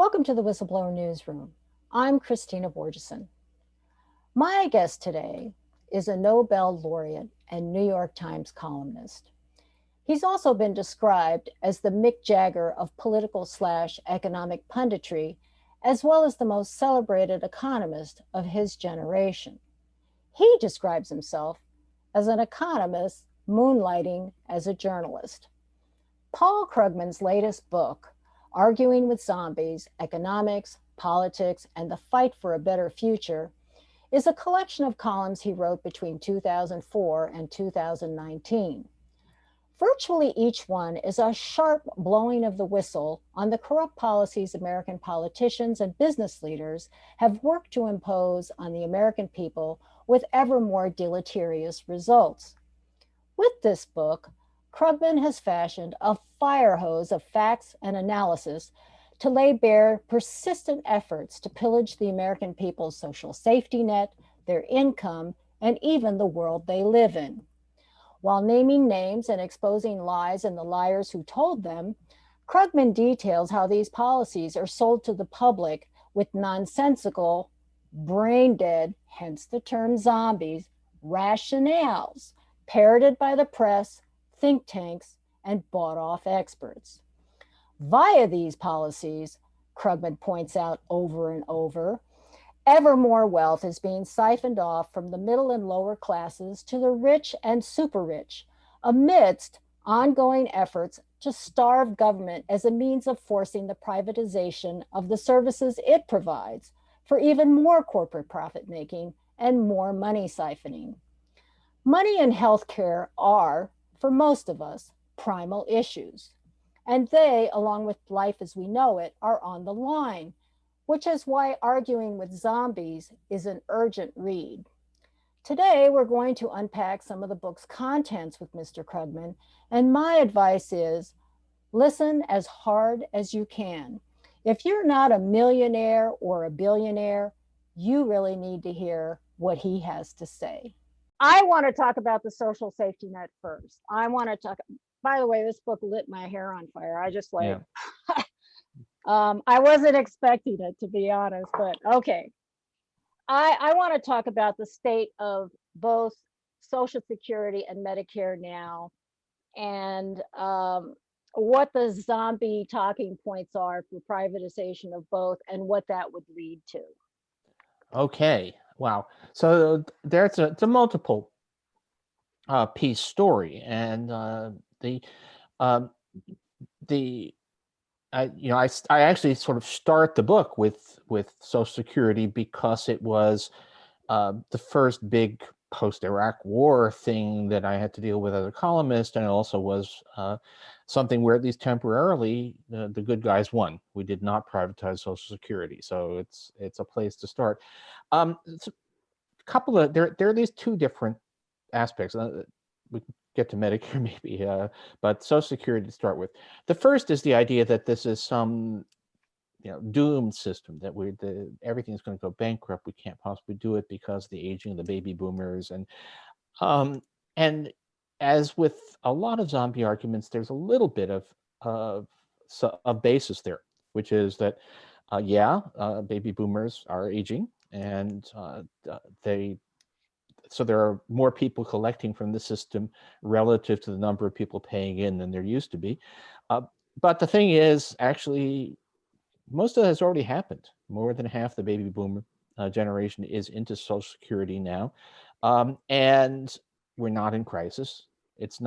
Welcome to the Whistleblower Newsroom. I'm Christina Borgeson. My guest today is a Nobel laureate and New York Times columnist. He's also been described as the Mick Jagger of political/economic punditry, as well as the most celebrated economist of his generation. He describes himself as an economist moonlighting as a journalist. Paul Krugman's latest book, Arguing with Zombies, Economics, Politics, and the Fight for a Better Future, is a collection of columns he wrote between 2004 and 2019. Virtually each one is a sharp blowing of the whistle on the corrupt policies American politicians and business leaders have worked to impose on the American people with ever more deleterious results. With this book, Krugman has fashioned a fire hose of facts and analysis to lay bare persistent efforts to pillage the American people's social safety net, their income, and even the world they live in. While naming names and exposing lies and the liars who told them, Krugman details how these policies are sold to the public with nonsensical, brain dead, hence the term zombies, rationales, parroted by the press, think tanks, and bought off experts. Via these policies, Krugman points out over and over, ever more wealth is being siphoned off from the middle and lower classes to the rich and super rich, amidst ongoing efforts to starve government as a means of forcing the privatization of the services it provides for even more corporate profit making and more money siphoning. Money and healthcare are, for most of us, primal issues. And they, along with life as we know it, are on the line, which is why Arguing with Zombies is an urgent read. Today, we're going to unpack some of the book's contents with Mr. Krugman, and my advice is listen as hard as you can. If you're not a millionaire or a billionaire, you really need to hear what he has to say. I want to talk about the social safety net first. I want to talk, by the way, this book lit my hair on fire. I just like, yeah. I wasn't expecting it, to be honest, but okay. I want to talk about the state of both Social Security and Medicare now, and what the zombie talking points are for privatization of both and what that would lead to. Okay. Wow. So there's it's a multiple piece story, and the I actually sort of start the book with Social Security because it was the first big post-Iraq War thing that I had to deal with as a columnist, and it also was something where, at least temporarily, the good guys won. We did not privatize Social Security, so it's a place to start. It's a couple of there are these two different aspects. We can get to Medicare maybe, but Social Security to start with. The first is the idea that this is some doomed system, that everything's going to go bankrupt. We can't possibly do it because of the aging of the baby boomers, and as with a lot of zombie arguments, there's a little bit of a basis there, which is that baby boomers are aging, and so there are more people collecting from the system relative to the number of people paying in than there used to be. But the thing is, actually, most of that has already happened. More than half the baby boomer generation is into Social Security now. And we're not in crisis. It's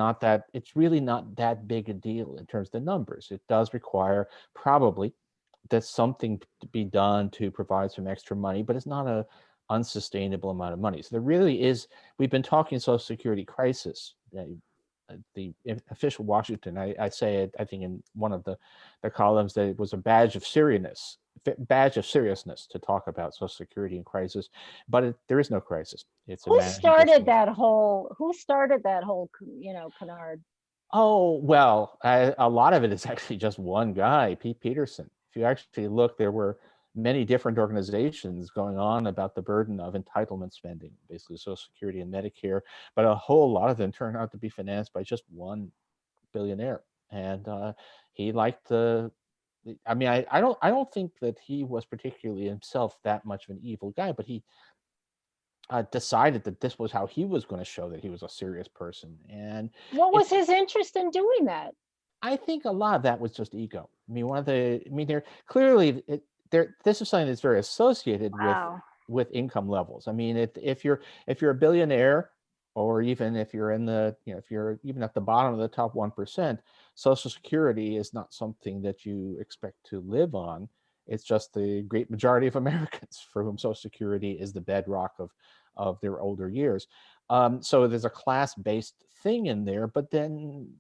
really not that big a deal in terms of the numbers. It does require probably that something to be done to provide some extra money, but it's not a unsustainable amount of money. So there really is, we've been talking Social Security crisis. The official Washington, I say it, I think in one of the columns, that it was a badge of seriousness to talk about Social Security and crisis, but there is no crisis. It's who started that whole canard? Oh, well, a lot of it is actually just one guy, Pete Peterson. If you actually look, there were many different organizations going on about the burden of entitlement spending, basically Social Security and Medicare, but a whole lot of them turned out to be financed by just one billionaire. And he liked the I mean, I don't think that he was particularly himself that much of an evil guy, but he decided that this was how he was going to show that he was a serious person. And What was it's his interest in doing that? I think a lot of that was just ego. I mean, there clearly this is something that's very associated Wow. with income levels. I mean, if you're a billionaire, or even if you're in the, if you're even at the bottom of the top 1%, Social Security is not something that you expect to live on. It's just the great majority of Americans for whom Social Security is the bedrock of their older years. So there's a class-based thing in there, but then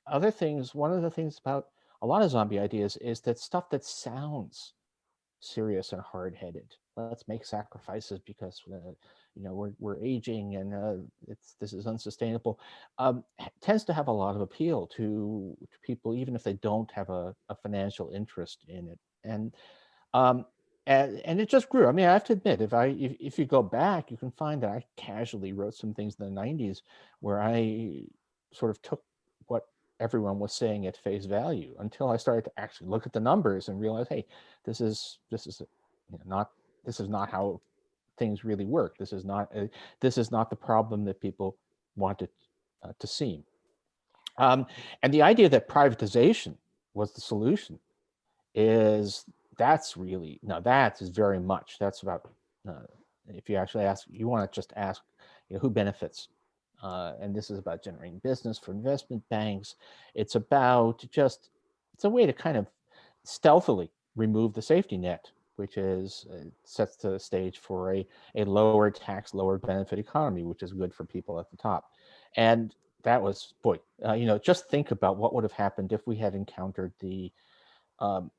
other things. One of the things about a lot of zombie ideas is that stuff that sounds serious and hard-headed. Let's make sacrifices because we're aging, and this is unsustainable. Tends to have a lot of appeal to people, even if they don't have a financial interest in it. Um, and it just grew. I mean, I have to admit, if you go back, you can find that I casually wrote some things in the '90s where I sort of took what everyone was saying at face value, until I started to actually look at the numbers and realize, hey, this is not this is not how things really work. This is not the problem that people wanted to seem. And the idea that privatization was the solution is that's really no, that is very much that's about uh, if you actually ask, you want to just ask, who benefits, and this is about generating business for investment banks. It's about just it's a way to kind of stealthily remove the safety net, which is sets the stage for a lower tax, lower benefit economy, which is good for people at the top. And that was, boy, just think about what would have happened if we had encountered um,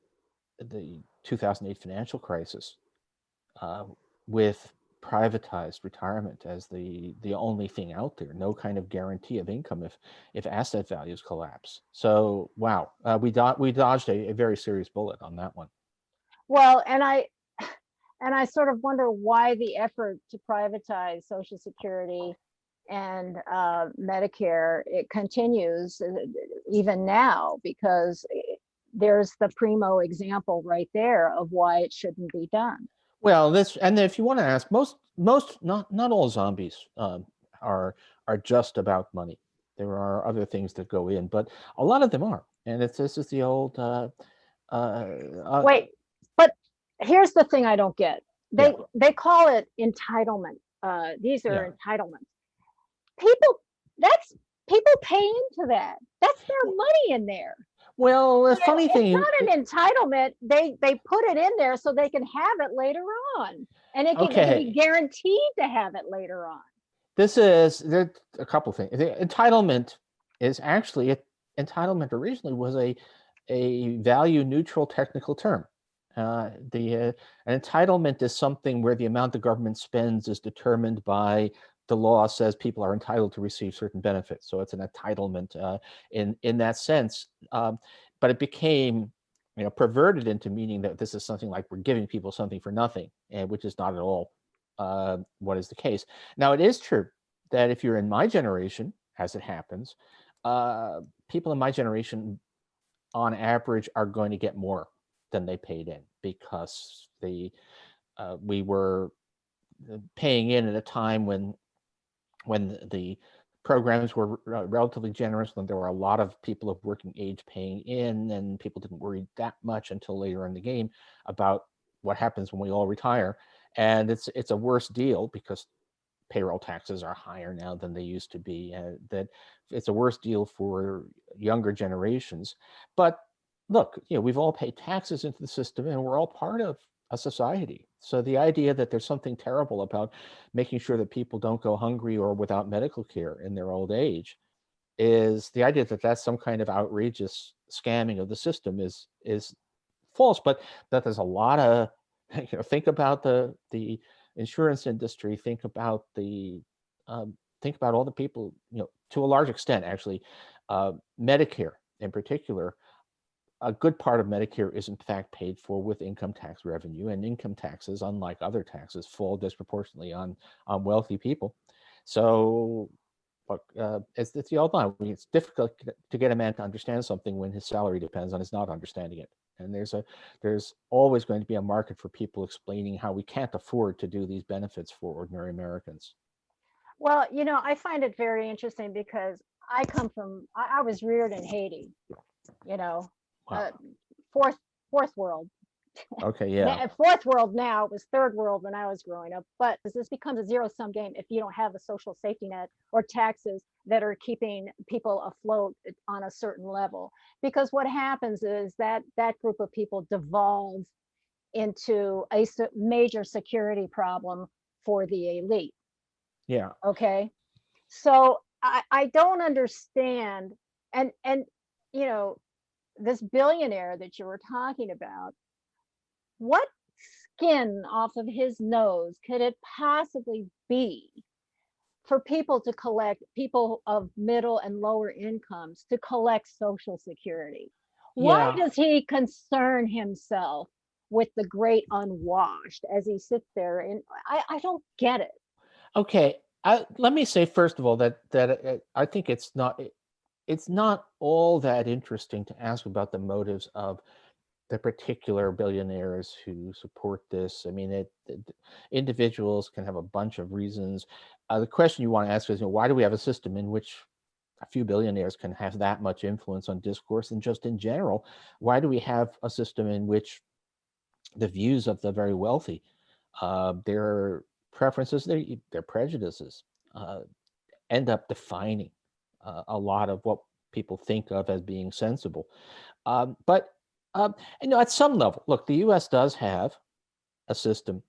the 2008 financial crisis uh, with privatized retirement as the only thing out there, no kind of guarantee of income if asset values collapse. So wow, we dodged a very serious bullet on that one. Well, and I sort of wonder why the effort to privatize Social Security and Medicare, it continues even now, because there's the primo example right there of why it shouldn't be done. Well, and if you want to ask, most not all zombies are just about money. There are other things that go in, but a lot of them are, and this is the old Wait, but here's the thing I don't get. yeah, They call it entitlement. These yeah. are entitlements. People, that's people pay into that. That's their money in there. Well, the funny It's thing, not an entitlement. They put it in there so they can have it later on, and they can be okay, guaranteed to have it later on. there's a couple things. The entitlement is actually entitlement originally was a value neutral technical term. An entitlement is something where the amount the government spends is determined by the law says people are entitled to receive certain benefits. So it's an entitlement in that sense. But it became perverted into meaning that this is something like we're giving people something for nothing, and which is not at all what is the case. Now, it is true that if you're in my generation, as it happens, people in my generation on average are going to get more than they paid in, because we were paying in at a time when the programs were relatively generous, when there were a lot of people of working age paying in, and people didn't worry that much until later in the game about what happens when we all retire. And it's a worse deal because payroll taxes are higher now than they used to be. That it's a worse deal for younger generations. But look, we've all paid taxes into the system, and we're all part of a society. So the idea that there's something terrible about making sure that people don't go hungry or without medical care in their old age is the idea that that's some kind of outrageous scamming of the system is false. But that there's a lot of think about the insurance industry, think about all the people, to a large extent actually, Medicare in particular. A good part of Medicare is in fact paid for with income tax revenue, and income taxes, unlike other taxes, fall disproportionately on wealthy people. So look, it's the old line. It's difficult to get a man to understand something when his salary depends on his not understanding it. And there's always going to be a market for people explaining how we can't afford to do these benefits for ordinary Americans. Well, I find it very interesting because I was reared in Haiti, you know, uh, Wow. fourth world. Okay. Yeah. Fourth world now, it was third world when I was growing up. But this becomes a zero-sum game if you don't have a social safety net or taxes that are keeping people afloat on a certain level. Because what happens is that that group of people devolves into a major security problem for the elite. Yeah. Okay. So I don't understand. And you know, this billionaire that you were talking about, what skin off of his nose could it possibly be for people of middle and lower incomes to collect Social Security? Why Yeah. does he concern himself with the great unwashed as he sits there? And I don't get it. Okay. Let me say first of all that I think it's not all that interesting to ask about the motives of the particular billionaires who support this. I mean, individuals can have a bunch of reasons. The question you want to ask is, why do we have a system in which a few billionaires can have that much influence on discourse? And just in general, why do we have a system in which the views of the very wealthy, their preferences, their prejudices, uh, end up defining a lot of what people think of as being sensible? But at some level, look, the U.S. does have a system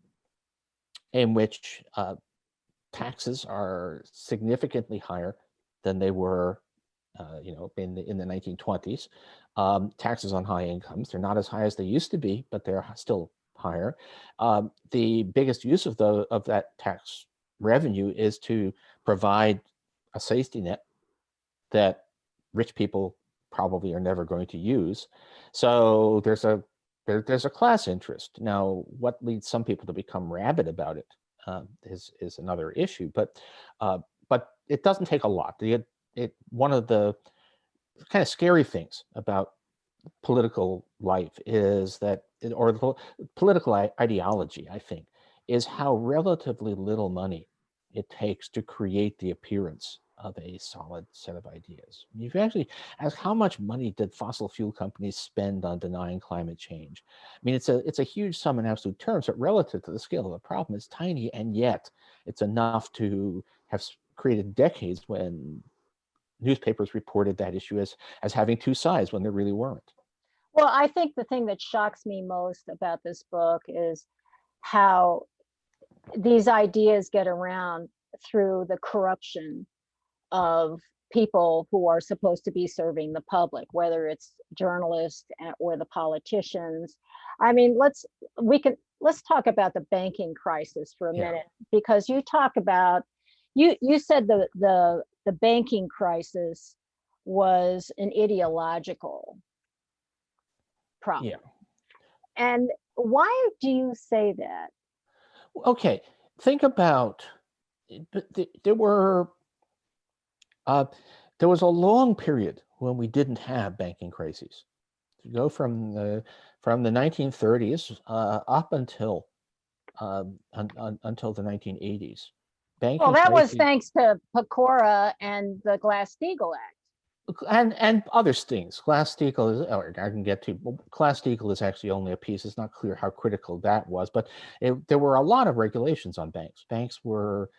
in which taxes are significantly higher than they were, in the 1920s. Taxes on high incomes, they're not as high as they used to be, but they're still higher. The biggest use of that tax revenue is to provide a safety net that rich people probably are never going to use. So there's a class interest. Now, what leads some people to become rabid about it is another issue. But it doesn't take a lot. One of the kind of scary things about political life is that, or the political ideology, I think, is how relatively little money it takes to create the appearance of a solid set of ideas. If you actually ask how much money did fossil fuel companies spend on denying climate change, I mean, it's a huge sum in absolute terms, but relative to the scale of the problem, it's tiny, and yet it's enough to have created decades when newspapers reported that issue as having two sides when there really weren't. Well, I think the thing that shocks me most about this book is how these ideas get around through the corruption of people who are supposed to be serving the public, whether it's journalists or the politicians. I mean, let's talk about the banking crisis for a Yeah. minute, because you talk about, you said the banking crisis was an ideological Yeah. problem. And why do you say that? Okay. Think about, there were uh, there was a long period when we didn't have banking crises. To go from the 1930s up until the 1980s, Well, banking that was crises thanks to Pecora and the Glass-Steagall Act. and other things. Glass-Steagall is, or I can get to. Glass-Steagall is actually only a piece. It's not clear how critical that was, but there were a lot of regulations on banks. Banks were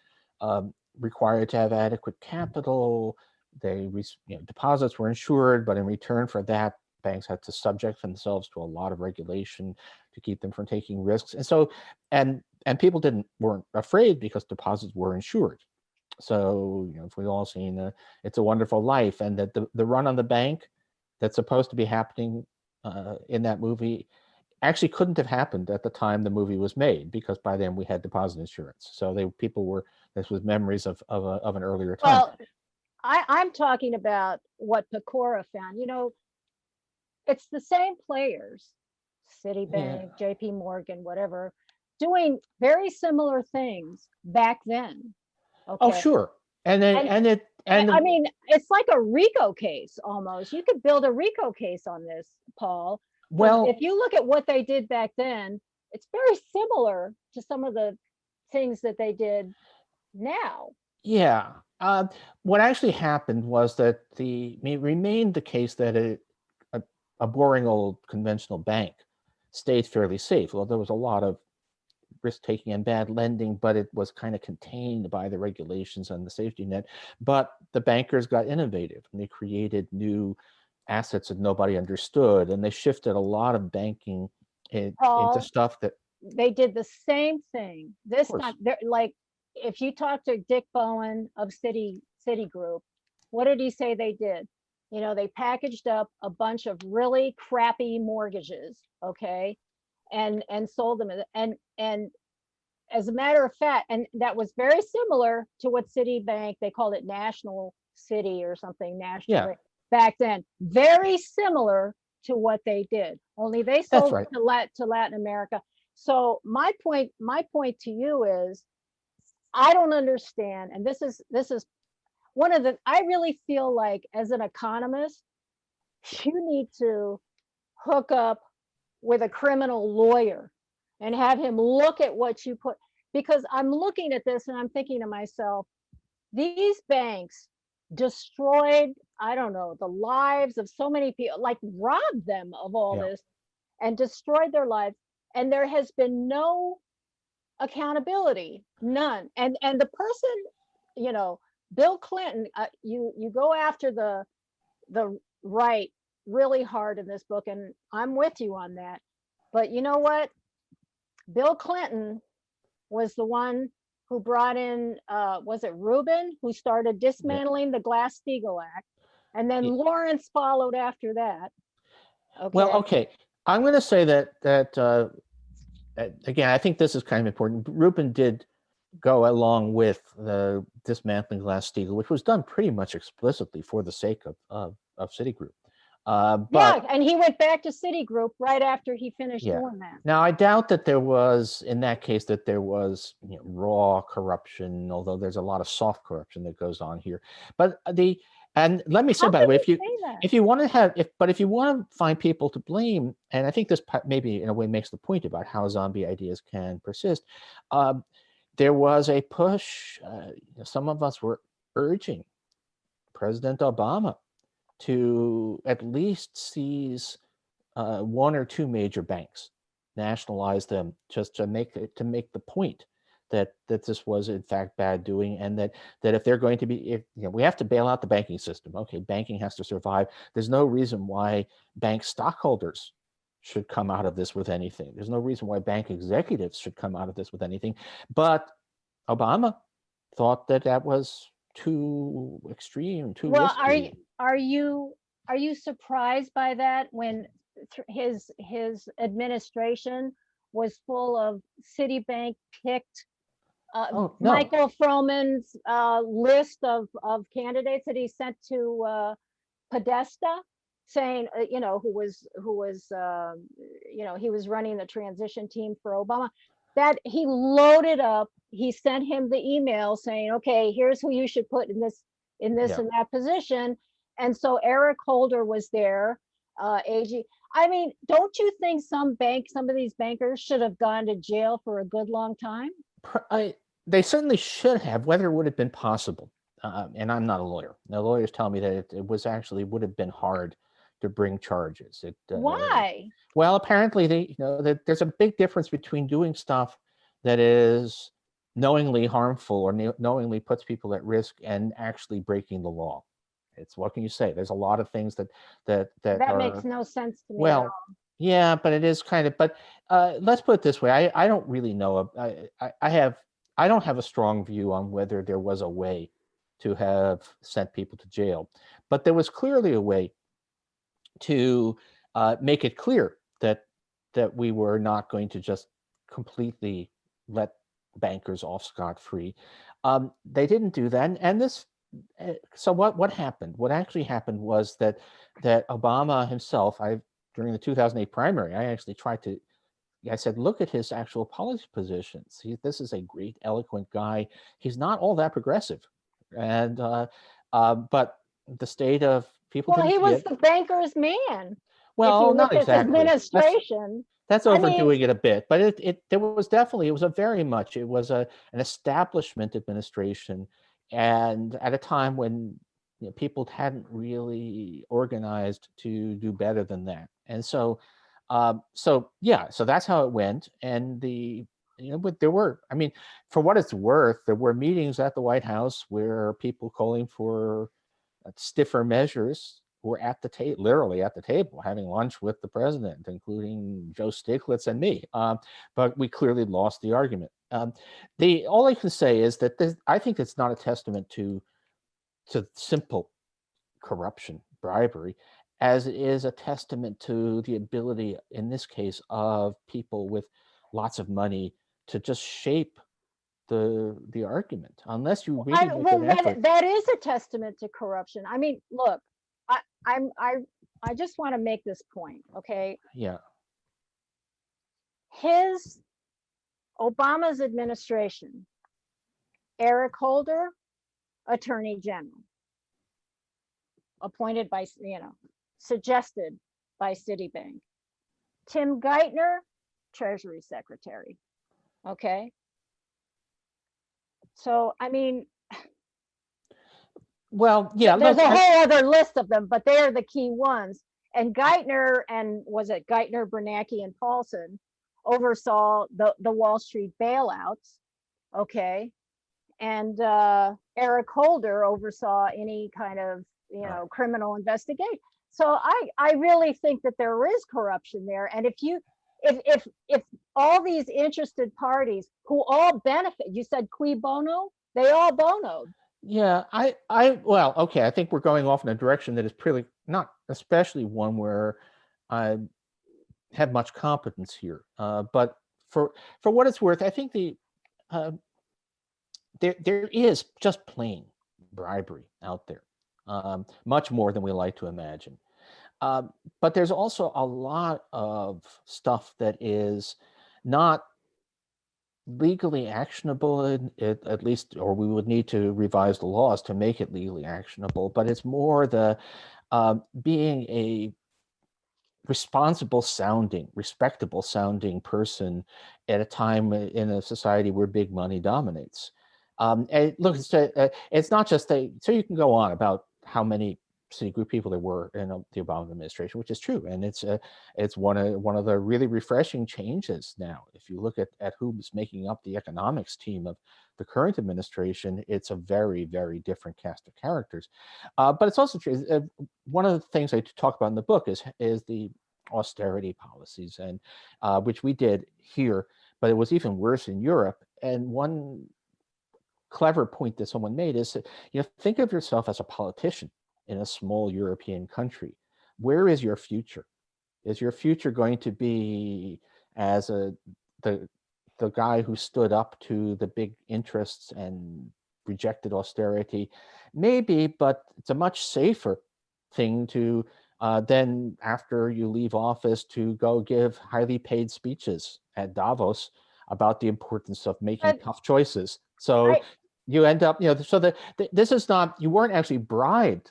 required to have adequate capital. Deposits were insured, but in return for that, banks had to subject themselves to a lot of regulation to keep them from taking risks. And so, and people weren't afraid because deposits were insured. So, if we've all seen It's a Wonderful Life, and that the run on the bank that's supposed to be happening in that movie actually couldn't have happened at the time the movie was made, because by then we had deposit insurance. So this was memories of an earlier time. Well, I'm talking about what Pecora found. It's the same players, Yeah. Citibank, JP Morgan, whatever, doing very similar things back then. Oh, Okay. sure. And then And And I mean, it's like a RICO case almost. You could build a RICO case on this, Paul, because well, if you look at what they did back then, it's very similar to some of the things that they did now. yeah. What actually happened was that it remained the case that a, a boring old conventional bank stayed fairly safe. Well, there was a lot of risk taking and bad lending, but it was kind of contained by the regulations and the safety net. But the bankers got innovative and they created new assets that nobody understood, and they shifted a lot of banking into Paul, stuff that, they did the same thing of this time. course, They're like, if you talk to Dick Bowen of Citigroup, what did he say they did? You know, they packaged up a bunch of really crappy mortgages, okay, and sold them. And as a matter of fact, and that was very similar to what Citibank, they called it National City or something, yeah, National back then. Very similar to what they did, only they that's sold right. to Latin America. So my point to you is, I don't understand, and this is one of the, I really feel like as an economist, you need to hook up with a criminal lawyer and have him look at what you put, because I'm looking at this and I'm thinking to myself, these banks destroyed, I don't know, the lives of so many people, like robbed them of all Yeah, this and destroyed their lives, and there has been no accountability, none. And the person, you know, Bill Clinton, you go after the right really hard in this book, and I'm with you on that. But you know what? Bill Clinton was the one who brought in, was it Rubin, who started yeah. dismantling the Glass-Steagall Act, and then Lawrence followed after that. Well, Okay. okay. I'm going to say that again, I think this is kind of important. Rubin did go along with the dismantling Glass-Steagall, which was done pretty much explicitly for the sake of Citigroup. Yeah, But and he went back to Citigroup right after he finished yeah, doing that. now I doubt that there was, in that case, that there was, raw corruption, although there's a lot of soft corruption that goes on here. But and let me say, How by the can way, you say that? if you want to have, if you want to find people to blame, and I think this maybe in a way makes the point about how zombie ideas can persist. Um, there was a push. Some of us were urging President Obama to at least seize one or two major banks, nationalize them, just to make the point that this was in fact bad doing, and that if they're going to be, if we have to bail out the banking system. Okay, banking has to survive. There's no reason why bank stockholders should come out of this with anything. There's no reason why bank executives should come out of this with anything. But Obama thought that that was too extreme, too Well, risky. are you are you surprised by that when his administration was full of Citibank picked, Oh no, Michael Froman's list of candidates that he sent to Podesta, saying, he was running the transition team for Obama, that he loaded up. He sent him the email saying, "Okay, here's who you should put in this yeah. and that position." And so Eric Holder was there, AG. I mean, don't you think some of these bankers should have gone to jail for a good long time? They certainly should have. Whether it would have been possible, and I'm not a lawyer. The lawyers tell me that it was actually would have been hard to bring charges. Why? Well, apparently that there's a big difference between doing stuff that is knowingly harmful or knowingly puts people at risk and actually breaking the law. It's, what can you say? There's a lot of things that That makes are, no sense to me at well, all. yeah, but it is kind of. But let's put it this way: I don't really know. I don't have a strong view on whether there was a way to have sent people to jail, but there was clearly a way to make it clear that we were not going to just completely let bankers off scot-free. They didn't do that, and this. So what happened? What actually happened was that Obama himself, during the 2008 primary, I actually tried to. I said, look at his actual policy positions. This is a great, eloquent guy. He's not all that progressive, and But the state of people Well, didn't he see was it. the banker's man. If Well, you not look at his exactly. administration, That's I mean, overdoing it a bit, but there was definitely, it was a very much, it was an establishment administration, and at a time when, you know, people hadn't really organized to do better than that. And so yeah, so that's how it went. And but there were, I mean, for what it's worth, there were meetings at the White House where people calling for stiffer measures were at the table, literally at the table, having lunch with the president, including Joe Stiglitz and me. But we clearly lost the argument. All I can say is that I think it's not a testament to simple corruption, bribery, as it is a testament to the ability, in this case, of people with lots of money to just shape the argument, unless you really make an effort. that is a testament to corruption. I mean, look, I I'm I just want to make this point, okay? Yeah. His Obama's administration, Eric Holder, Attorney General, appointed by, suggested by Citibank. Tim Geithner, Treasury Secretary. Okay. So, I mean, Well, yeah, there's look, a whole other list of them, but they're the key ones. And Geithner, and was it Geithner, Bernanke, and Paulson, oversaw the Wall Street bailouts. Okay. And Eric Holder oversaw any kind of, criminal investigation. So I really think that there is corruption there. And if all these interested parties who all benefit, you said cui bono, they all bonoed. yeah, well, okay, I think we're going off in a direction that is pretty not especially one where I have much competence here. But for what it's worth, I think uh, there is just plain bribery out there, much more than we like to imagine. But there's also a lot of stuff that is not legally actionable, at least, or we would need to revise the laws to make it legally actionable. But it's more the being a responsible sounding, respectable sounding person at a time in a society where big money dominates. And look, it's not just so you can go on about how many Citigroup people there were in the Obama administration, which is true, and it's one of the really refreshing changes now. If you look at who's making up the economics team of the current administration, it's a very, very different cast of characters. But it's also true. One of the things I talk about in the book is the austerity policies, and which we did here, but it was even worse in Europe. And one clever point that someone made is that, think of yourself as a politician in a small European country. Where is your future? Is your future going to be as the guy who stood up to the big interests and rejected austerity? Maybe, but it's a much safer thing to then, after you leave office, to go give highly paid speeches at Davos about the importance of making tough choices. So you end up, so this is not, you weren't actually bribed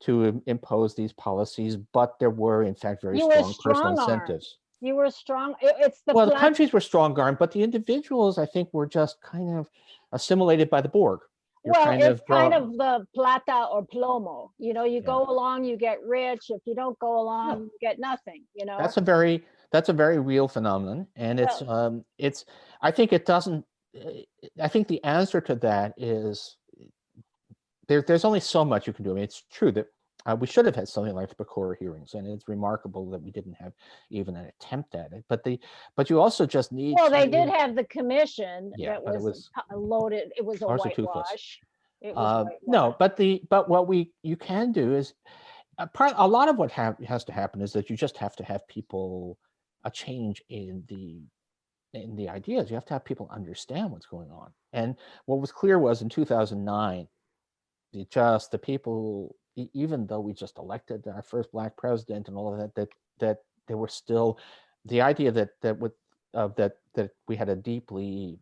to impose these policies, but there were, in fact, very strong personal incentives. You were strong. It's the countries were strong-armed, but the individuals, I think, were just kind of assimilated by the Borg. It's kind of the plata or plomo. You go along, you get rich. If you don't go along, you get nothing. That's a very real phenomenon, and it's. I think it doesn't. I think the answer to that is there's only so much you can do. I mean, it's true that we should have had something like the Pecora hearings, and it's remarkable that we didn't have even an attempt at it. But you also just need. Well, they did have the commission that was loaded. It was a whitewash. No, but what you can do is a lot of what has to happen is that you just have to have people a change in the ideas. You have to have people understand what's going on. And what was clear was in 2009. The people, even though we just elected our first Black president and all of that there were still the idea that we had a deeply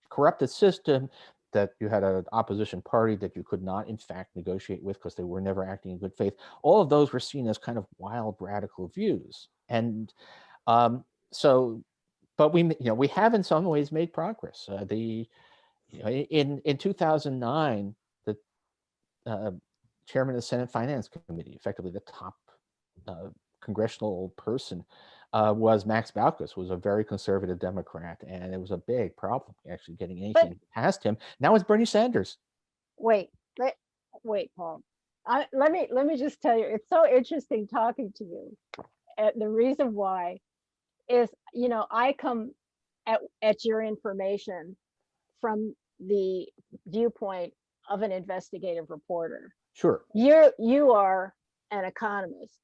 corrupted system, that you had an opposition party that you could not, in fact, negotiate with because they were never acting in good faith. All of those were seen as kind of wild, radical views. And so, but we have in some ways made progress. In 2009, the chairman of the Senate Finance Committee, effectively the top congressional person, was Max Baucus, who was a very conservative Democrat, and it was a big problem actually getting anything past him. Now it's Bernie Sanders. Wait, Paul. Let me just tell you, it's so interesting talking to you. The reason why is, I come at your information from the viewpoint of an investigative reporter. Sure. You are an economist,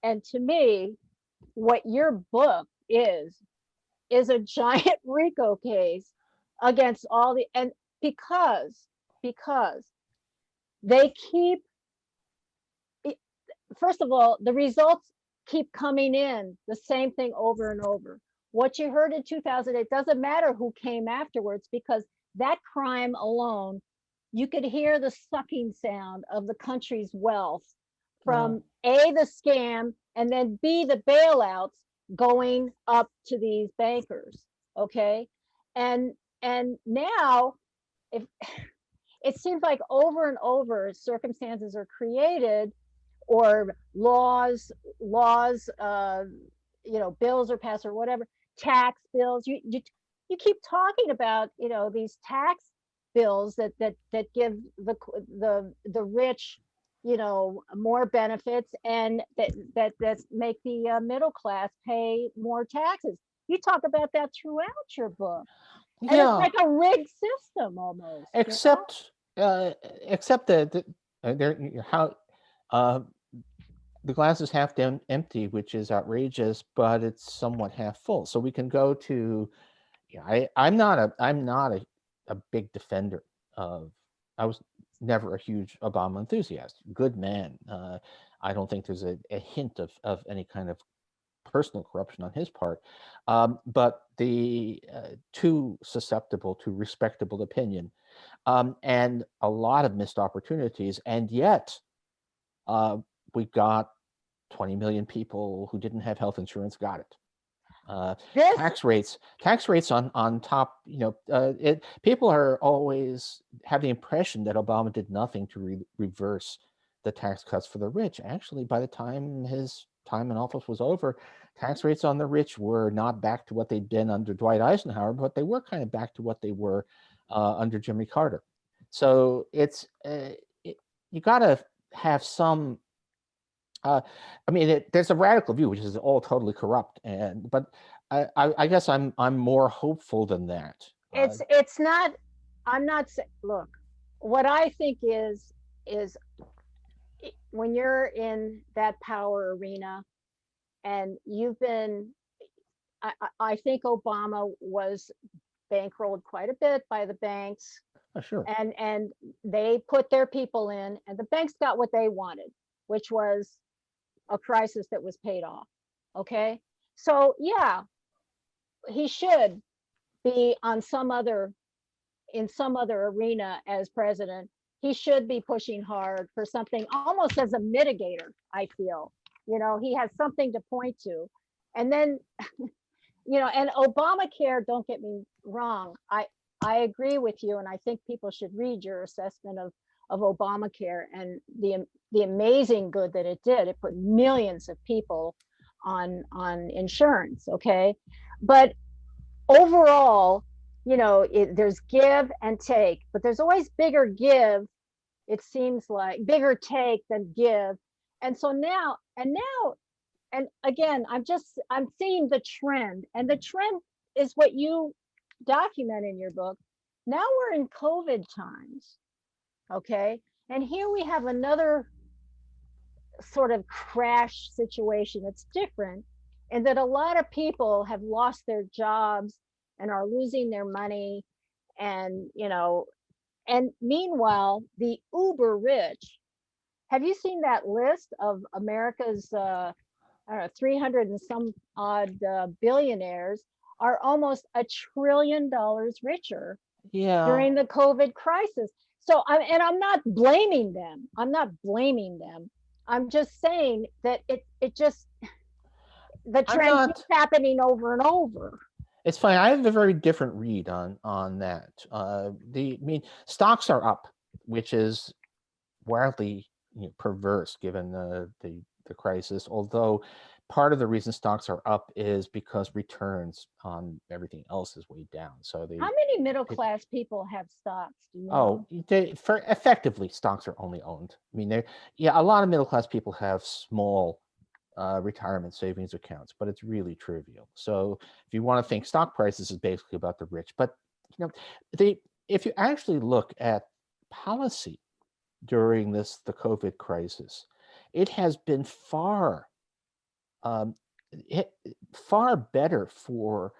and to me, what your book is a giant RICO case against all the, and because they keep, first of all, the results keep coming in the same thing over and over. What you heard in 2008 doesn't matter who came afterwards, because that crime alone, you could hear the sucking sound of the country's wealth from A, the scam, and then B, the bailouts going up to these bankers. Okay. And now, if it seems like over and over circumstances are created, or laws, bills are passed, or whatever, tax bills. You keep talking about, these tax bills that give the rich, more benefits, and that make the middle class pay more taxes. You talk about that throughout your book. And it's like a rigged system almost. Except that the glass is half empty, which is outrageous, but it's somewhat half full. So we can go to, I'm not a big defender of. I was never a huge Obama enthusiast. Good man. I don't think there's a hint of any kind of personal corruption on his part, but the too susceptible to respectable opinion, and a lot of missed opportunities, and yet we got 20 million people who didn't have health insurance got it. Tax rates on top. People are always have the impression that Obama did nothing to reverse the tax cuts for the rich. Actually, by the time his time in office was over, tax rates on the rich were not back to what they'd been under Dwight Eisenhower, but they were kind of back to what they were under Jimmy Carter. So it's you got to have some. There's a radical view which is all totally corrupt, but I guess I'm more hopeful than that. It's not. I'm not saying. Look, what I think is when you're in that power arena, and you've been, I think Obama was bankrolled quite a bit by the banks. Sure. And they put their people in, and the banks got what they wanted, which was a crisis that was paid off. Okay. So yeah, he should be in some other arena as president. He should be pushing hard for something almost as a mitigator, I feel. He has something to point to. And then, and Obamacare, don't get me wrong, I agree with you, and I think people should read your assessment of Obamacare and the amazing good that it did. It put millions of people on insurance, okay? But overall, there's give and take, but there's always bigger give, it seems like, bigger take than give. And so now, and again, I'm seeing the trend, and the trend is what you document in your book. Now we're in COVID times, okay? And here we have another sort of crash situation. It's different in that a lot of people have lost their jobs and are losing their money, and and meanwhile the uber rich, have you seen that list of America's 300 and some odd billionaires are almost $1 trillion richer Yeah, during the COVID crisis. So I'm not blaming them. I'm not blaming them. I'm just saying that it just, the I'm trend keeps not. happening over and over. It's funny. I have a very different read on that. I mean, stocks are up, which is wildly perverse given the crisis. Although part of the reason stocks are up is because returns on everything else is way down. So How they many middle class people have stocks? Do you oh know? for effectively stocks are only owned. I mean, they yeah, a lot of middle class people have small retirement savings accounts, but it's really trivial. So if you want to think stock prices is basically about the rich, but you know, they if you actually look at policy during the COVID crisis, it has been um, far better for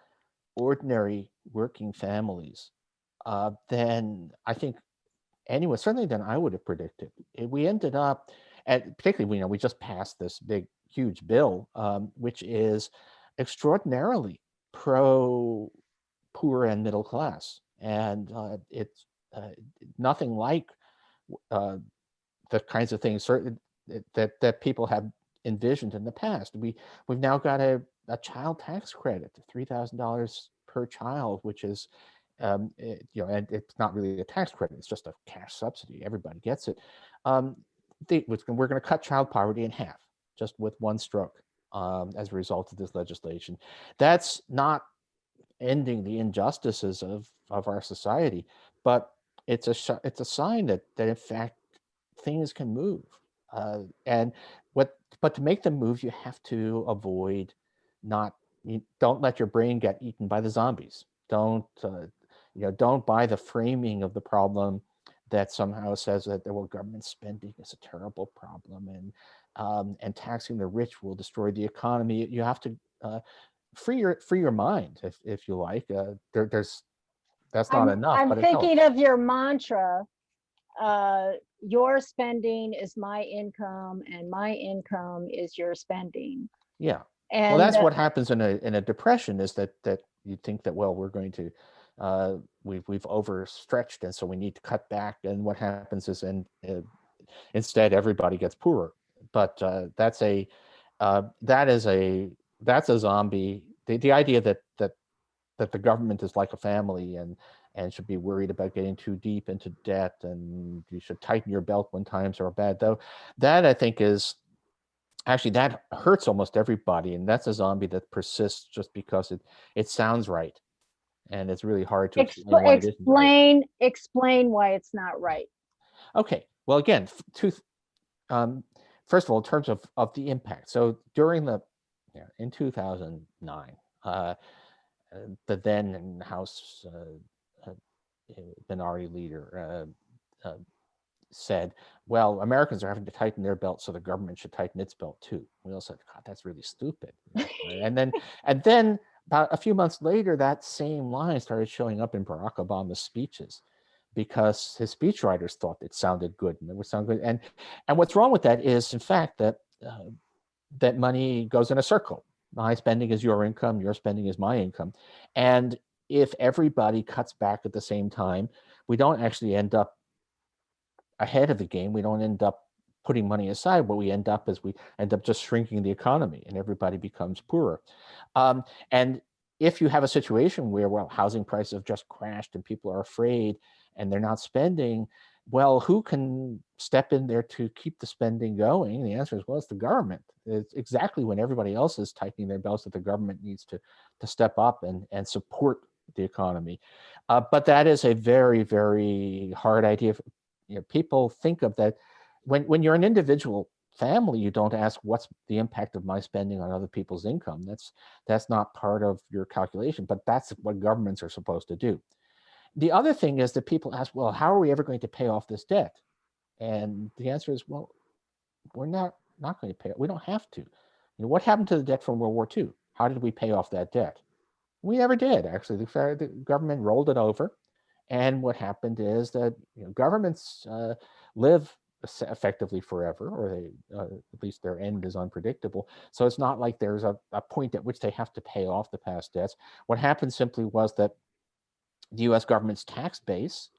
ordinary working families than I think anyone, certainly than I would have predicted. We ended up, at particularly we just passed this big huge bill, which is extraordinarily pro poor and middle class, and it's uh, nothing like uh, the kinds of things that people have envisioned in the past. We've now got a child tax credit, $3,000 per child, which is and it's not really a tax credit; it's just a cash subsidy. Everybody gets it. Um, we're going to cut child poverty in half just with one stroke as a result of this legislation. That's not ending the injustices of our society, but it's a sign that in fact things can move. And but to make them move, you have to avoid not you don't let your brain get eaten by the zombies. Don't buy the framing of the problem that somehow says that well, government spending is a terrible problem and taxing the rich will destroy the economy. You have to free your mind if you like. There's that's not enough, I'm but it thinking helps. of your mantra, your spending is my income and my income is your spending. Yeah. Well, And that's what happens in a depression is that you think that well we're going to we've overstretched and so we need to cut back and what happens is instead everybody gets poorer. But that is that's a zombie. The idea that the government is like a family and should be worried about getting too deep into debt and you should tighten your belt when times are bad though that I think is actually that hurts almost everybody and that's a zombie that persists just because it sounds right and it's really hard to explain why it isn't right. explain why it's not right. Okay, well again um, first of all in terms of the impact, so during the in 2009 the then house minority leader said, well, Americans are having to tighten their belt, so the government should tighten its belt too. We all said, God, that's really stupid. And then about a few months later, that same line started showing up in Barack Obama's speeches because his speechwriters thought it sounded good and it would sound good. And what's wrong with that is, in fact, that money goes in a circle. My spending is your income, your spending is my income. And if everybody cuts back at the same time, we don't actually end up ahead of the game. We don't end up putting money aside. What we end up is we end up just shrinking the economy and everybody becomes poorer. And if you have a situation where, well, housing prices have just crashed and people are afraid and they're not spending, well, who can step in there to keep the spending going? The answer is, well, it's the government. It's exactly when everybody else is tightening their belts that the government needs to step up and support the economy. But that is a very, very hard idea. People think of that when you're an individual family, you don't ask what's the impact of my spending on other people's income. That's not part of your calculation, but that's what governments are supposed to do. The other thing is that people ask, well, how are we ever going to pay off this debt? And the answer is, well, we're not going to pay it. We don't have to. What happened to the debt from World War II? How did we pay off that debt? We never did, actually. The government rolled it over. And what happened is that governments live effectively forever, or they at least their end is unpredictable. So it's not like there's a point at which they have to pay off the past debts. What happened simply was that the US government's tax base,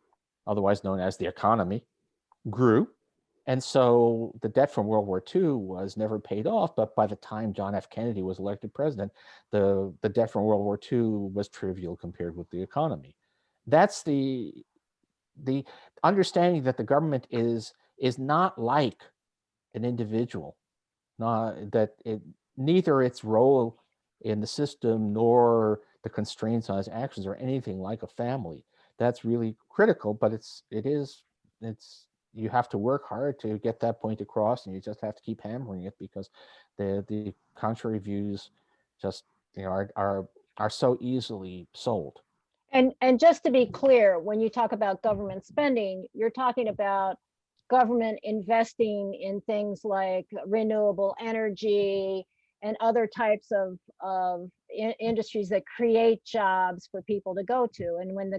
otherwise known as the economy, grew. And so the debt from World War II was never paid off, but by the time John F. Kennedy was elected president, the debt from World War II was trivial compared with the economy. That's the understanding that the government is not like an individual, not that neither its role in the system nor the constraints on its actions are anything like a family. That's really critical, but it's you have to work hard to get that point across, and you just have to keep hammering it because the contrary views just are so easily sold. And just to be clear, when you talk about government spending, you're talking about government investing in things like renewable energy and other types of industries that create jobs for people to go to. And when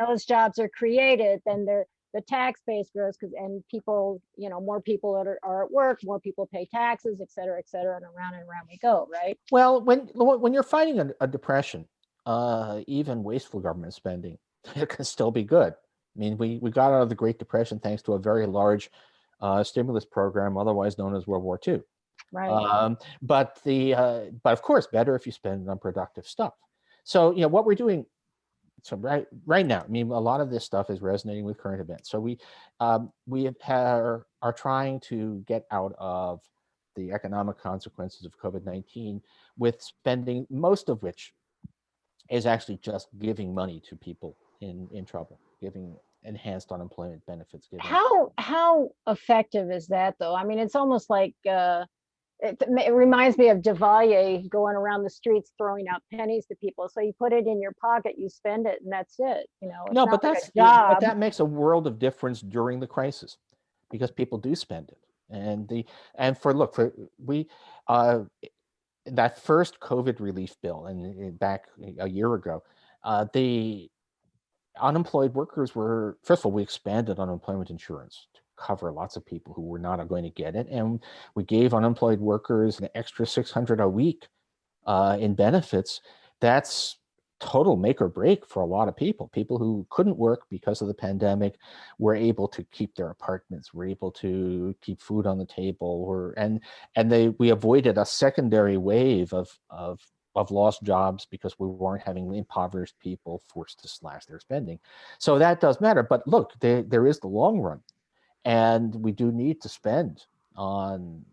those jobs are created, then the tax base grows, and people, more people are at work, more people pay taxes, et cetera, and around we go, right? Well, when you're fighting a depression, even wasteful government spending it can still be good. I mean, we got out of the Great Depression thanks to a very large stimulus program, otherwise known as World War II. Right. But of course, better if you spend on productive stuff. So what we're doing. So right now, I mean, a lot of this stuff is resonating with current events. So we are trying to get out of the economic consequences of COVID-19 with spending, most of which is actually just giving money to people in trouble, giving enhanced unemployment benefits. How effective is that, though? I mean, it's almost like it reminds me of Duvalier going around the streets throwing out pennies to people. So you put it in your pocket, you spend it, and that's it. No, but that makes a world of difference during the crisis, because people do spend it. And that first COVID relief bill, and back a year ago, the unemployed workers were, first of all, we expanded unemployment insurance to cover lots of people who were not going to get it, and we gave unemployed workers an extra $600 a week in benefits. That's total make or break for a lot of people. People who couldn't work because of the pandemic were able to keep their apartments, were able to keep food on the table, we avoided a secondary wave of lost jobs because we weren't having impoverished people forced to slash their spending. So that does matter. But look, there is the long run, and we do need to spend on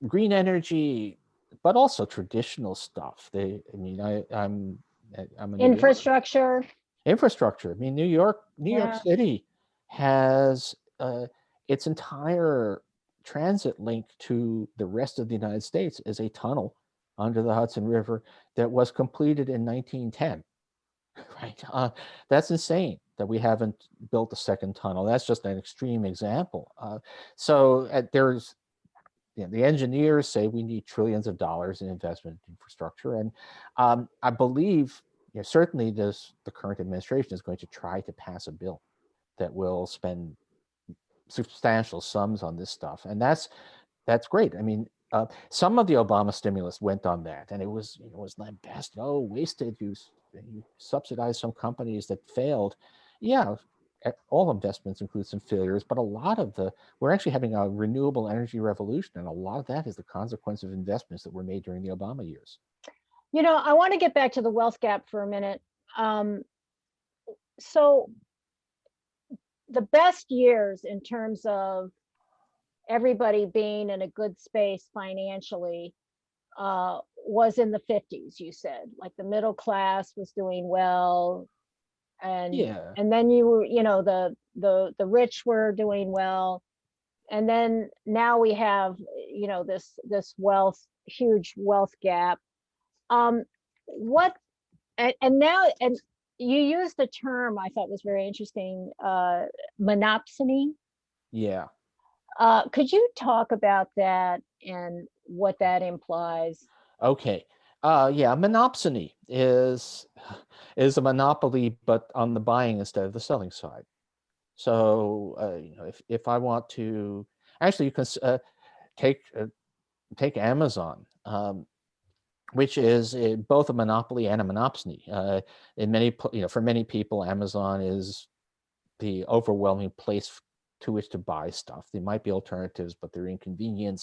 green energy, but also traditional stuff. I'm infrastructure. Infrastructure. I mean, New York City has its entire transit link to the rest of the United States is a tunnel under the Hudson River that was completed in 1910. Right? That's insane that we haven't built a second tunnel. That's just an extreme example. There's the engineers say we need trillions of dollars in investment in infrastructure, and I believe certainly the current administration is going to try to pass a bill that will spend substantial sums on this stuff, and that's great. I mean, some of the Obama stimulus went on that, and it was lambasted. Oh, wasted! You subsidized some companies that failed. Yeah, all investments include some failures, but a lot of we're actually having a renewable energy revolution, and a lot of that is the consequence of investments that were made during the Obama years. I want to get back to the wealth gap for a minute. So the best years in terms of everybody being in a good space financially was in the 50s, you said. Like the middle class was doing well, and then you were, the rich were doing well, and then now we have this huge wealth gap. What and now and you used the term I thought was very interesting, monopsony. Yeah. Could you talk about that and what that implies? Okay. Monopsony is a monopoly, but on the buying instead of the selling side. So if I want to, actually, you can take Amazon. which is both a monopoly and a monopsony. For many people, Amazon is the overwhelming place to which to buy stuff. There might be alternatives, but they're inconvenient.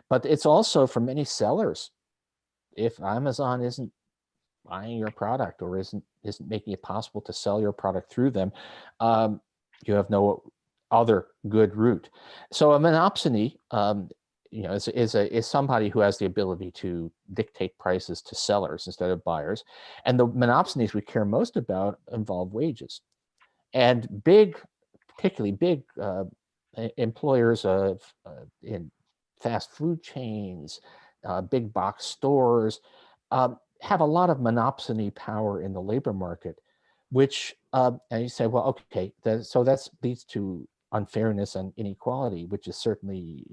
But it's also for many sellers. If Amazon isn't buying your product or isn't making it possible to sell your product through them, you have no other good route. So a monopsony, is somebody who has the ability to dictate prices to sellers instead of buyers. And the monopsonies we care most about involve wages. And particularly big employers in fast food chains, big box stores, have a lot of monopsony power in the labor market, which, and you say, well, okay, so that leads to unfairness and inequality, which is certainly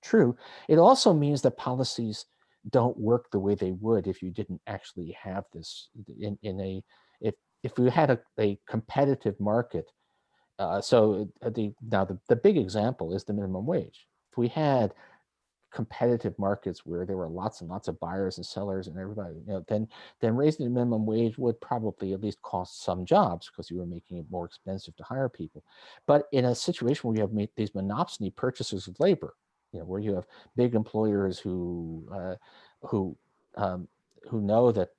true. It also means that policies don't work the way they would if you didn't actually have this if we had a competitive market. The big example is the minimum wage. If we had competitive markets where there were lots and lots of buyers and sellers and everybody, then raising the minimum wage would probably at least cost some jobs because you were making it more expensive to hire people. But in a situation where you have these monopsony purchasers of labor, where you have big employers who know that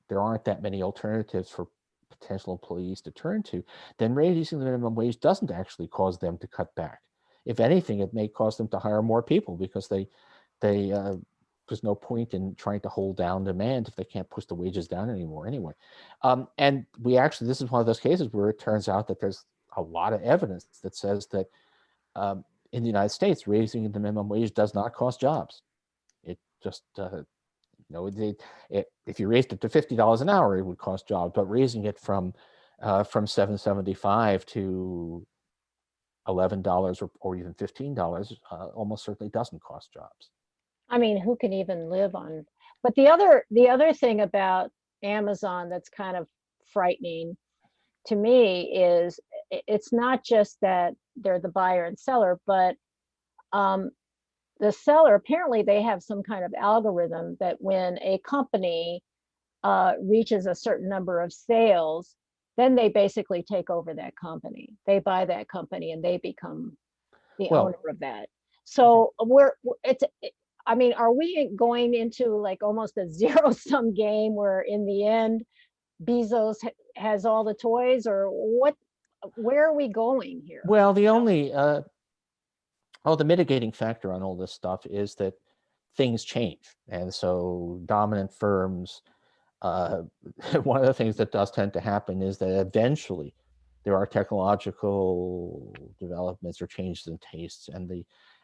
there aren't that many alternatives for potential employees to turn to, then raising the minimum wage doesn't actually cause them to cut back. If anything, it may cause them to hire more people because there's no point in trying to hold down demand if they can't push the wages down anymore anyway. And this is one of those cases where it turns out that there's a lot of evidence that says that in the United States, raising the minimum wage does not cost jobs. It just, if you raised it to $50 an hour, it would cost jobs, but raising it from $7.75 to $11 or even $15 almost certainly doesn't cost jobs. I mean, who can even live on? But the other thing about Amazon that's kind of frightening to me is it's not just that they're the buyer and seller, but the seller, apparently they have some kind of algorithm that when a company reaches a certain number of sales, then they basically take over that company. They buy that company and they become the owner of that. So are we going into like almost a zero-sum game where in the end Bezos has all the toys, or what? Where are we going here? Well, the mitigating factor on all this stuff is that things change. And so dominant firms, one of the things that does tend to happen is that eventually there are technological developments or changes in tastes,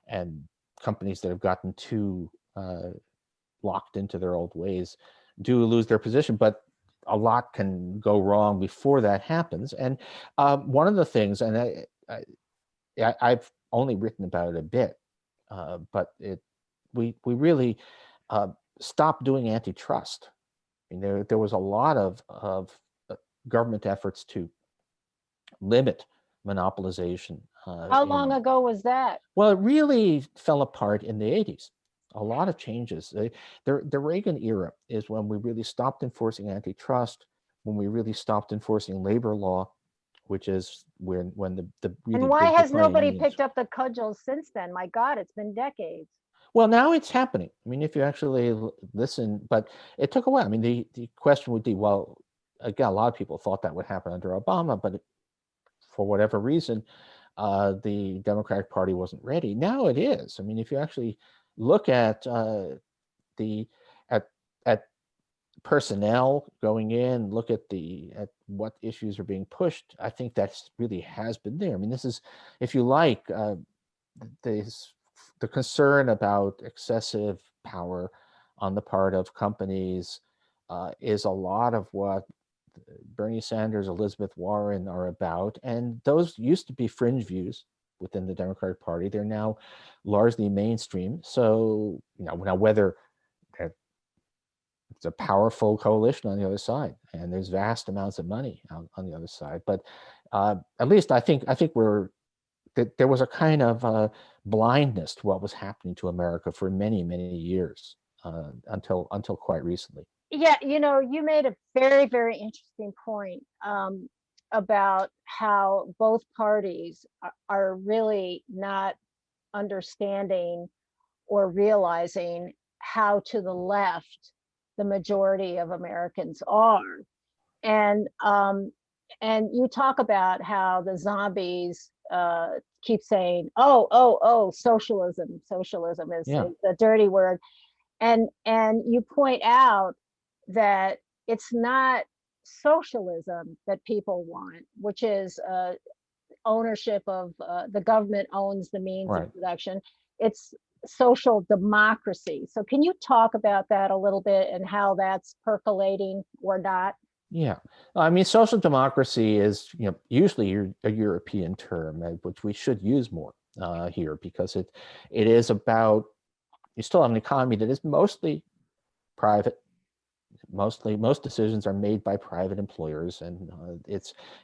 and companies that have gotten too locked into their old ways do lose their position. But a lot can go wrong before that happens. And one of the things, and I've only written about it a bit, but we really stopped doing antitrust. I mean, there was a lot of government efforts to limit monopolization. How long ago was that? Well, it really fell apart in the 80s. A lot of changes. The Reagan era is when we really stopped enforcing antitrust, when we really stopped enforcing labor law, which is when the really and why has nobody unions. picked up the cudgel since then? My God, it's been decades. Well, now it's happening. I mean, if you actually listen, but it took a while. I mean, the question would be, well, again, a lot of people thought that would happen under Obama, but for whatever reason, the Democratic Party wasn't ready. Now it is. I mean, if you actually look at at personnel going in, look at what issues are being pushed, I think that's really has been there. I mean, this is, if you like, the concern about excessive power on the part of companies is a lot of what Bernie Sanders, Elizabeth Warren are about. And those used to be fringe views within the Democratic Party. They're now largely mainstream. So, now whether it's a powerful coalition on the other side, and there's vast amounts of money on the other side. But at least I think there was a kind of blindness to what was happening to America for many, many years. until quite recently. Yeah, you made a very, very interesting point about how both parties are really not understanding or realizing how to the left the majority of Americans are. And you talk about how the zombies keep saying, "Oh, socialism. Socialism is Yeah, a dirty word," and you point out that it's not socialism that people want, which is ownership of the government owns the means of right. production. It's social democracy. So can you talk about that a little bit and how that's percolating or not? Yeah, I mean, social democracy is, usually a European term, which we should use more here, because it is about, you still have an economy that is mostly private. Most decisions are made by private employers, and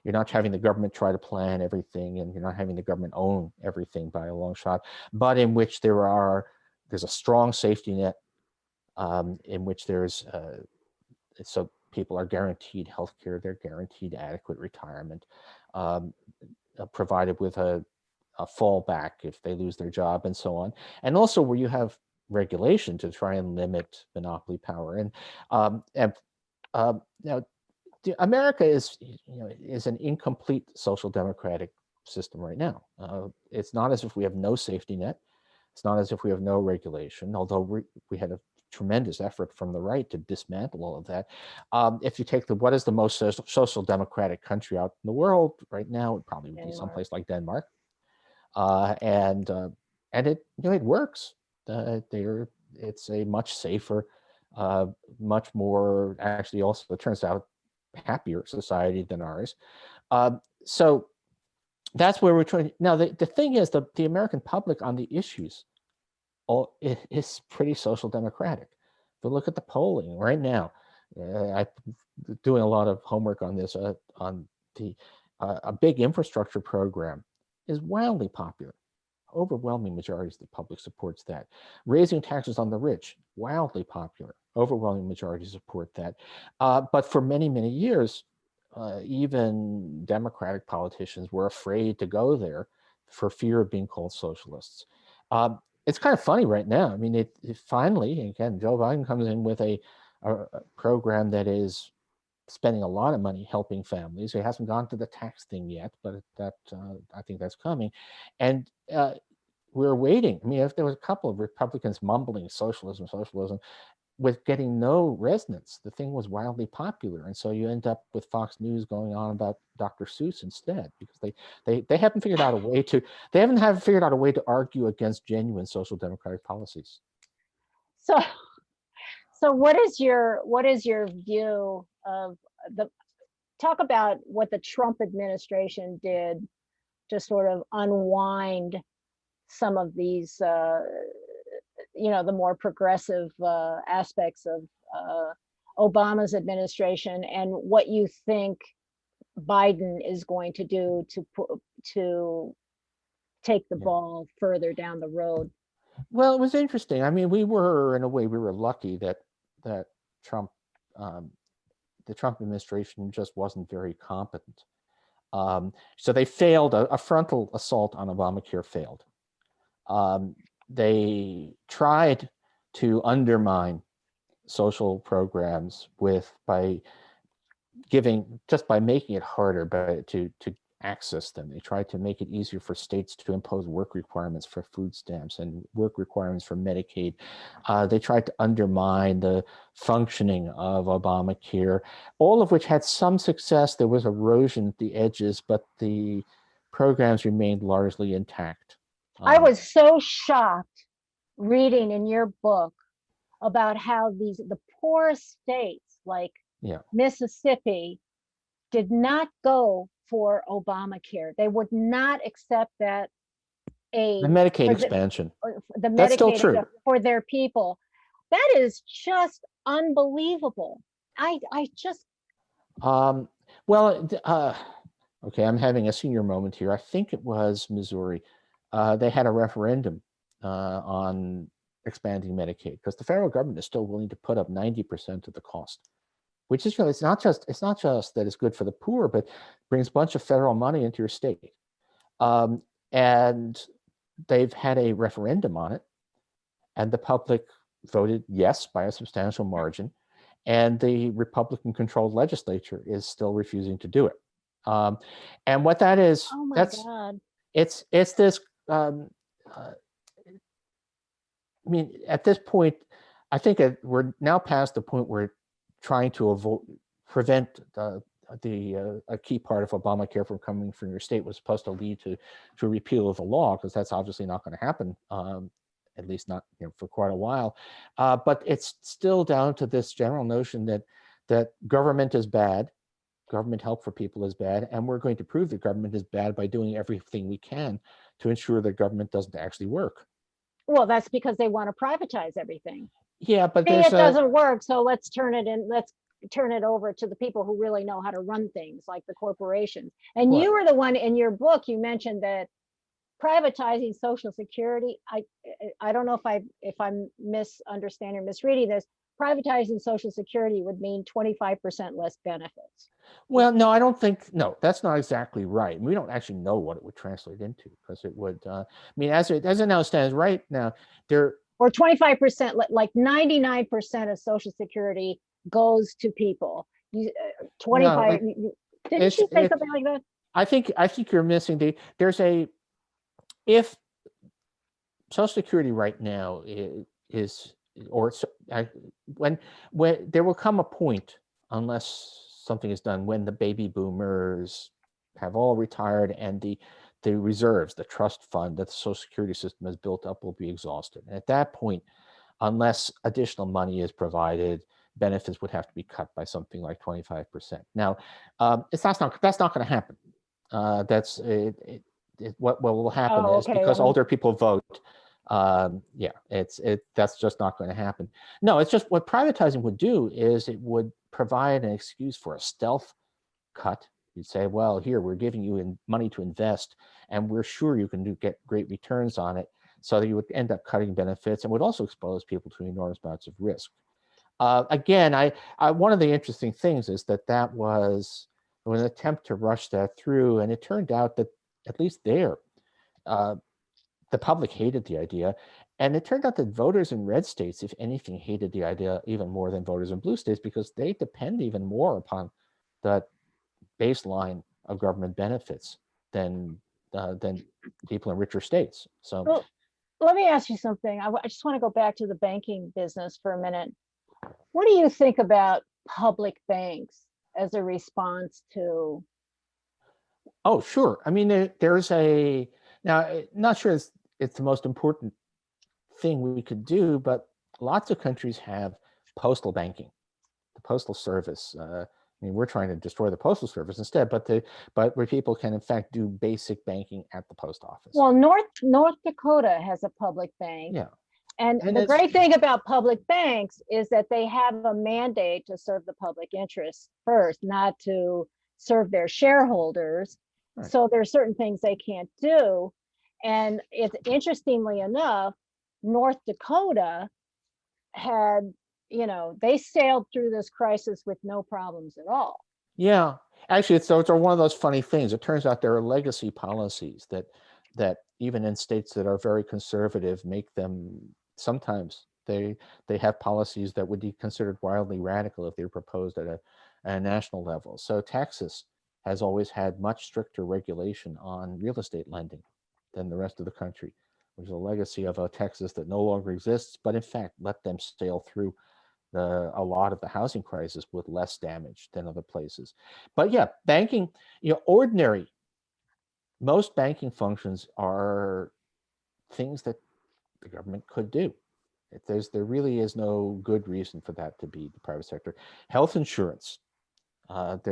you're not having the government try to plan everything, and you're not having the government own everything by a long shot, but in which there's a strong safety net, in which so people are guaranteed health care, they're guaranteed adequate retirement, um, provided with a fallback if they lose their job, and so on. And also where you have regulation to try and limit monopoly power. Now, America is an incomplete social democratic system right now. It's not as if we have no safety net. It's not as if we have no regulation, although we had a tremendous effort from the right to dismantle all of that. If you take what is the most social democratic country out in the world right now, it probably would be Denmark. someplace like Denmark, and it works. It's a much safer, much more, actually, also it turns out, happier society than ours. So that's where we're trying. Now, the thing is, the American public on the issues is pretty social democratic. But look at the polling right now. I'm doing a lot of homework on this. On a big infrastructure program is wildly popular. Overwhelming majorities of the public supports that. Raising taxes on the rich, wildly popular. Overwhelming majority support that. But for many, many years, even Democratic politicians were afraid to go there for fear of being called socialists. It's kind of funny right now. I mean, it finally, again, Joe Biden comes in with a program that is spending a lot of money helping families. It hasn't gone to the tax thing yet, but I think that's coming. And we're waiting. I mean, if there was a couple of Republicans mumbling socialism, socialism, with getting no resonance, the thing was wildly popular, and so you end up with Fox News going on about Dr. Seuss instead, because they haven't figured out a way to argue against genuine social democratic policies. So what is your view of the talk about what the Trump administration did to sort of unwind some of these the more progressive aspects of Obama's administration, and what you think Biden is going to do to take the ball further down the road? Well, it was interesting. I mean, we were lucky that Trump, the Trump administration just wasn't very competent. So they failed. A frontal assault on Obamacare failed. They tried to undermine social programs by making it harder to access them. They tried to make it easier for states to impose work requirements for food stamps and work requirements for Medicaid. They tried to undermine the functioning of Obamacare, all of which had some success. There was erosion at the edges, but the programs remained largely intact. I was so shocked reading in your book about how the poorest states like Yeah. Mississippi did not go for Obamacare. They would not accept that The aid Medicaid for expansion. the That's still Medicaid true. for their people. That is just unbelievable. I just Um, well, okay, I'm having a senior moment here. I think it was Missouri. They had a referendum on expanding Medicaid, because the federal government is still willing to put up 90% of the cost, which is, it's not just that it's good for the poor, but brings a bunch of federal money into your state. And they've had a referendum on it, and the public voted yes by a substantial margin, and the Republican-controlled legislature is still refusing to do it. And what that is, oh my God. It's this. I mean, at this point, I think we're now past the point where trying to prevent a key part of Obamacare from coming from your state was supposed to lead to a repeal of the law, because that's obviously not going to happen, at least not for quite a while. But it's still down to this general notion that government is bad, government help for people is bad, and we're going to prove that government is bad by doing everything we can to ensure that government doesn't actually work. Well, that's because they want to privatize everything. Yeah, but it doesn't work, so let's turn it over to the people who really know how to run things, like the corporations. And well, you were the one in your book, you mentioned that privatizing Social Security, I don't know if I'm misunderstanding or misreading this, privatizing Social Security would mean 25% less benefits. Well, no, I don't think, no, that's not exactly right. We don't actually know what it would translate into, because it would, I mean, as it now stands right now, there... Or 25%, like 99% of Social Security goes to people. 25, no, didn't you say something like that? I think you're missing if Social Security right now is when there will come a point, unless something is done, when the baby boomers have all retired and the reserves, the trust fund that the Social Security system has built up, will be exhausted. And at that point, unless additional money is provided, benefits would have to be cut by something like 25%. Now, that's not going to happen. What will happen is, because older people vote, that's just not going to happen. No, it's just what privatizing would do is it would provide an excuse for a stealth cut. You'd say, well, here, we're giving you money to invest, and we're sure you can get great returns on it. So that you would end up cutting benefits, and would also expose people to enormous amounts of risk. Again, one of the interesting things is that was an attempt to rush that through, and it turned out that at least there, the public hated the idea, and it turned out that voters in red states, if anything, hated the idea even more than voters in blue states, because they depend even more upon the baseline of government benefits than people in richer states. So, well, let me ask you something. I just want to go back to the banking business for a minute. What do you think about public banks as a response to? Oh, sure. I mean, there's now, not sure it's the most important thing we could do, but lots of countries have postal banking, the postal service. I mean, we're trying to destroy the postal service instead, but where people can in fact do basic banking at the post office. Well, North Dakota has a public bank. Yeah. And the great thing about public banks is that they have a mandate to serve the public interest first, not to serve their shareholders. Right. So there are certain things they can't do. And it's, interestingly enough, North Dakota had, they sailed through this crisis with no problems at all. Yeah, actually, it's one of those funny things. It turns out there are legacy policies that even in states that are very conservative make them, sometimes they have policies that would be considered wildly radical if they were proposed at a national level. So Texas has always had much stricter regulation on real estate lending than the rest of the country, which is a legacy of a Texas that no longer exists, but in fact let them sail through a lot of the housing crisis with less damage than other places. But yeah, banking, most banking functions are things that the government could do. There really is no good reason for that to be the private sector. Health insurance, health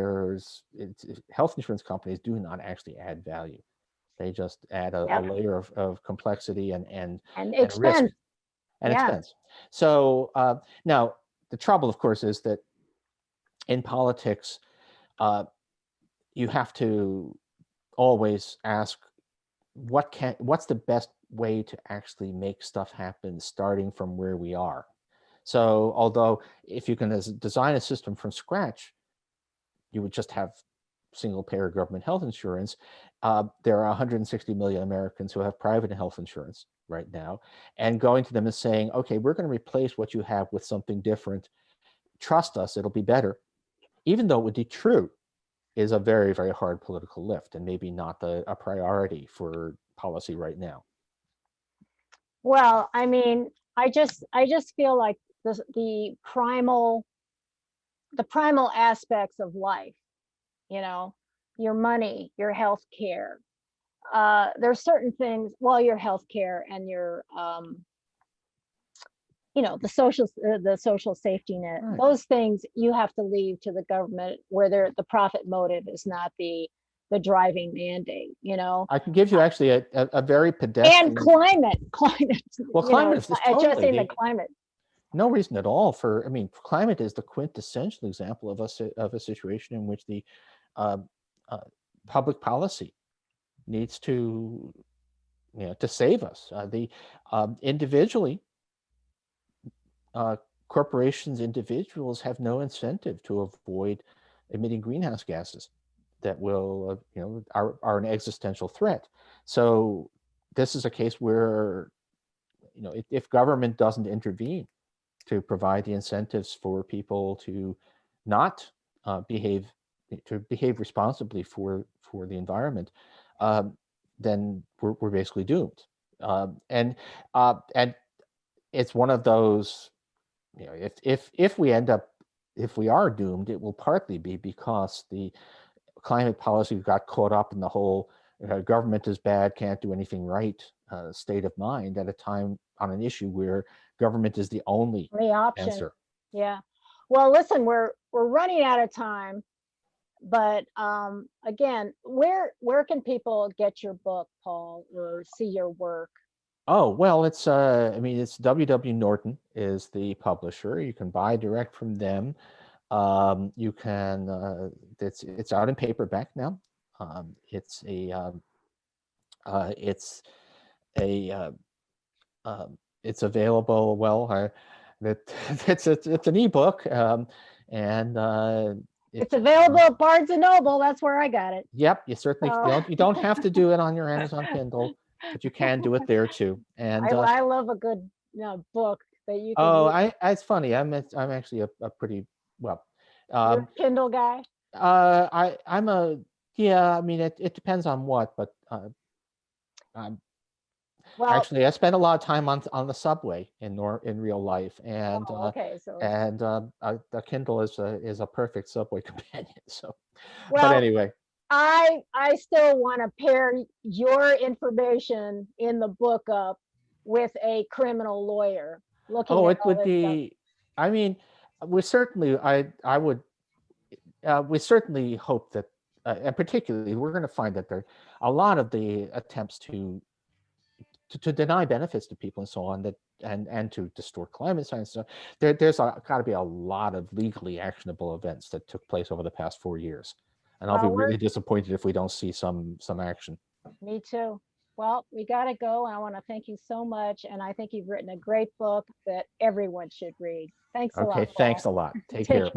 insurance companies do not actually add value. They just add a layer of complexity and risk and expense. So now the trouble, of course, is that in politics, you have to always ask what's the best way to actually make stuff happen starting from where we are. So although if you can design a system from scratch, you would just have single payer government health insurance. There are 160 million Americans who have private health insurance right now, and going to them and saying, okay, we're going to replace what you have with something different. Trust us, it'll be better. Even though it would be true, is a very, very hard political lift and maybe not a priority for policy right now. Well, I mean, I just feel like the primal aspects of life, you know, your money, your health care. There's certain things, well, your health care and your you know, the social safety net, Right. those things you have to leave to the government, where the profit motive is not the driving mandate, you know. I can give you actually a very pedestrian. And climate, Well, you know, climate is totally addressing the climate. no reason at all for. I mean, climate is the quintessential example of a situation in which the uh, uh, public policy needs to, you know, to save us. Individually, corporations, individuals have no incentive to avoid emitting greenhouse gases that will, you know, are an existential threat. So this is a case where, you know, if government doesn't intervene to provide the incentives for people to not behave responsibly for the environment, then we're basically doomed. And it's one of those, you know, if we end up, if we are doomed, it will partly be because the climate policy got caught up in the whole government is bad, can't do anything right state of mind at a time on an issue where government is the only Option. answer. Yeah. Well, listen, we're running out of time, but again, where can people get your book, Paul, or see your work? Oh, well, it's I mean, it's W.W. Norton is the publisher. You can buy direct from them. You can it's out in paperback now. It's a it's a it's available. Well, it's an ebook, and it's available at Barnes and Noble. That's where I got it. Yep, you certainly you don't have to do it on your Amazon Kindle, but you can do it there too. And I love a good book that you can. Oh, it's funny. I'm actually a pretty well. You're a Kindle guy. I'm a yeah. I mean, it depends on what, but well, actually, I spend a lot of time on the subway in real life, and okay, so and the Kindle is a perfect subway companion. So, well, but anyway, I still want to pair your information in the book up with a criminal lawyer looking. Oh, it would be. Stuff. I mean, we certainly. I would. We certainly hope that, and particularly, we're going to find that there a lot of the attempts to deny benefits to people and so on, that and to distort climate science. So there's got to be a lot of legally actionable events that took place over the past 4 years, and I'll be really disappointed if we don't see some action. Me too. Well, we got to go. I want to thank you so much, and I think you've written a great book that everyone should read. Thanks a lot. Okay, thanks a lot. Take care.